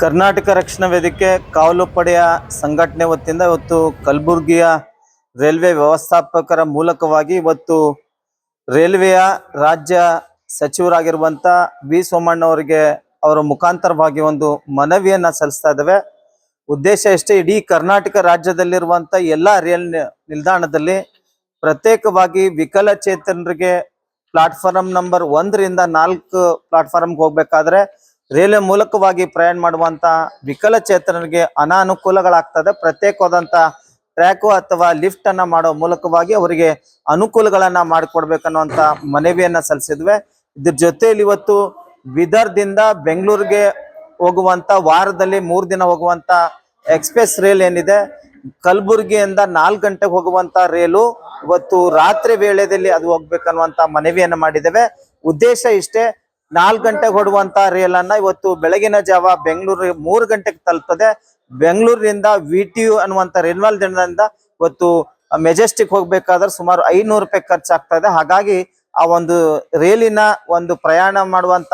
ಕರ್ನಾಟಕ ರಕ್ಷಣಾ ವೇದಿಕೆ ಕಾವಲು ಪಡೆಯ ಸಂಘಟನೆ ವತಿಯಿಂದ ಇವತ್ತು ಕಲಬುರಗಿಯ ರೈಲ್ವೆ ವ್ಯವಸ್ಥಾಪಕರ ಮೂಲಕವಾಗಿ ಇವತ್ತು ರೈಲ್ವೆಯ ರಾಜ್ಯ ಸಚಿವರಾಗಿರುವಂತ ವಿ ಸೋಮಣ್ಣ ಅವರಿಗೆ ಅವರ ಮುಖಾಂತರವಾಗಿ ಒಂದು ಮನವಿಯನ್ನ ಸಲ್ಲಿಸ್ತಾ ಇದ್ದೇವೆ. ಉದ್ದೇಶ ಇಷ್ಟೇ, ಇಡೀ ಕರ್ನಾಟಕ ರಾಜ್ಯದಲ್ಲಿರುವಂತ ಎಲ್ಲ ರೈಲ್ ನಿಲ್ದಾಣದಲ್ಲಿ ಪ್ರತ್ಯೇಕವಾಗಿ ವಿಕಲಚೇತನರಿಗೆ ಪ್ಲಾಟ್ಫಾರ್ಮ್ ನಂಬರ್ 1 ರಿಂದ 4 ಪ್ಲಾಟ್ಫಾರ್ಮ್ಗೆ ಹೋಗ್ಬೇಕಾದ್ರೆ ರೈಲ್ವೆ ಮೂಲಕವಾಗಿ ಪ್ರಯಾಣ ಮಾಡುವಂತ ವಿಕಲಚೇತನರಿಗೆ ಅನಾನುಕೂಲಗಳಾಗ್ತದೆ. ಪ್ರತ್ಯೇಕವಾದಂತ ಟ್ರ್ಯಾಕ್ ಅಥವಾ ಲಿಫ್ಟ್ ಅನ್ನ ಮಾಡೋ ಮೂಲಕವಾಗಿ ಅವರಿಗೆ ಅನುಕೂಲಗಳನ್ನ ಮಾಡಿಕೊಡ್ಬೇಕನ್ನುವಂತ ಮನವಿಯನ್ನ ಸಲ್ಲಿಸಿದ್ವಿ. ಇದ್ರ ಜೊತೆಯಲ್ಲಿ ಇವತ್ತು ಬೀದರ್ದಿಂದ ಬೆಂಗಳೂರಿಗೆ ಹೋಗುವಂತ ವಾರದಲ್ಲಿ 3 ದಿನ ಹೋಗುವಂತ ಎಕ್ಸ್ಪ್ರೆಸ್ ರೈಲ್ ಏನಿದೆ, ಕಲಬುರಗಿಯಿಂದ 4 ಗಂಟೆಗೆ ಹೋಗುವಂತ ರೈಲು ಇವತ್ತು ರಾತ್ರಿ ವೇಳೆಯಲ್ಲಿ ಅದು ಹೋಗ್ಬೇಕನ್ನುವಂತ ಮನವಿಯನ್ನ ಮಾಡಿದ್ದೇವೆ. ಉದ್ದೇಶ ಇಷ್ಟೇ, 4 ಗಂಟೆಗೆ ಹೊಡುವಂತ ರೈಲ್ ಅನ್ನ ಇವತ್ತು ಬೆಳಗಿನ ಜಾವ ಬೆಂಗಳೂರು 3 ಗಂಟೆಗೆ ತಲುಪ್ತದೆ. ಬೆಂಗಳೂರಿನಿಂದ VTU ಅನ್ನುವಂತ ರೈಲ್ವೆ ನಿಲ್ದಾಣದಿಂದ ಇವತ್ತು ಮೆಜೆಸ್ಟಿಕ್ ಹೋಗ್ಬೇಕಾದ್ರೆ ಸುಮಾರು 500 ರೂಪಾಯಿ ಖರ್ಚಾಗ್ತದೆ. ಹಾಗಾಗಿ ಆ ಒಂದು ರೈಲಿನ ಒಂದು ಪ್ರಯಾಣ ಮಾಡುವಂತ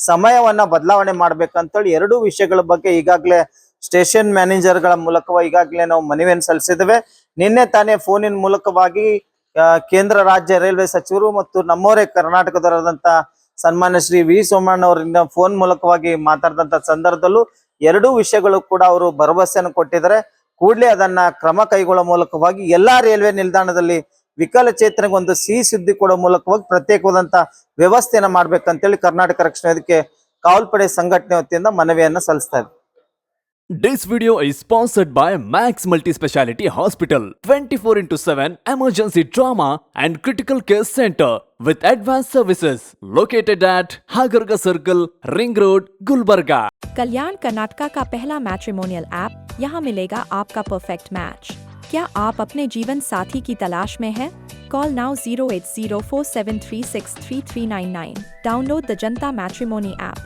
ಸಮಯವನ್ನ ಬದಲಾವಣೆ ಮಾಡ್ಬೇಕಂತೇಳಿ 2 ವಿಷಯಗಳ ಬಗ್ಗೆ ಈಗಾಗಲೇ ಸ್ಟೇಷನ್ ಮ್ಯಾನೇಜರ್ಗಳ ಮೂಲಕವಾಗಿ ಈಗಾಗಲೇ ನಾವು ಮನವಿಯನ್ನು ಸಲ್ಲಿಸಿದ್ದೇವೆ. ನಿನ್ನೆ ತಾನೇ ಫೋನಿನ ಮೂಲಕವಾಗಿ ಕೇಂದ್ರ ರಾಜ್ಯ ರೈಲ್ವೆ ಸಚಿವರು ಮತ್ತು ನಮ್ಮವರೇ ಕರ್ನಾಟಕದವರಾದಂತ ಸನ್ಮಾನ್ಯ ಶ್ರೀ ವಿ ಸೋಮಣ್ಣ ಅವರಿಂದ ಫೋನ್ ಮೂಲಕವಾಗಿ ಮಾತಾಡಿದಂತ ಸಂದರ್ಭದಲ್ಲೂ 2 ವಿಷಯಗಳು ಕೂಡ ಅವರು ಭರವಸೆಯನ್ನು ಕೊಟ್ಟಿದ್ದಾರೆ. ಕೂಡಲೇ ಅದನ್ನ ಕ್ರಮ ಕೈಗೊಳ್ಳುವ ಮೂಲಕವಾಗಿ ಎಲ್ಲಾ ರೈಲ್ವೆ ನಿಲ್ದಾಣದಲ್ಲಿ ವಿಕಲಚೇತನಿಗೆ ಒಂದು ಸಿಹಿ ಸುದ್ದಿ ಕೊಡೋ ಮೂಲಕವಾಗಿ ಪ್ರತ್ಯೇಕವಾದಂತ ವ್ಯವಸ್ಥೆಯನ್ನ ಮಾಡ್ಬೇಕಂತೇಳಿ ಕರ್ನಾಟಕ ರಕ್ಷಣಾ ವೇದಿಕೆ ಕಾವಲ್ಪಡೆ ಸಂಘಟನೆ ವತಿಯಿಂದ ಮನವಿಯನ್ನ ಸಲ್ಲಿಸ್ತಾ ಇದೆ. This video is sponsored by Max Multi-Speciality Hospital, 24/7 emergency trauma and critical care center with advanced services located at Hagarga Circle, Ring Road, Gulbarga. कल्याण कर्नाटका का पहला मैट्रिमोनियल ऐप, यहाँ मिलेगा आपका परफेक्ट मैच। क्या आप अपने जीवन साथी की तलाश में हैं? Call now 08047363399. Download the Janata matrimony app.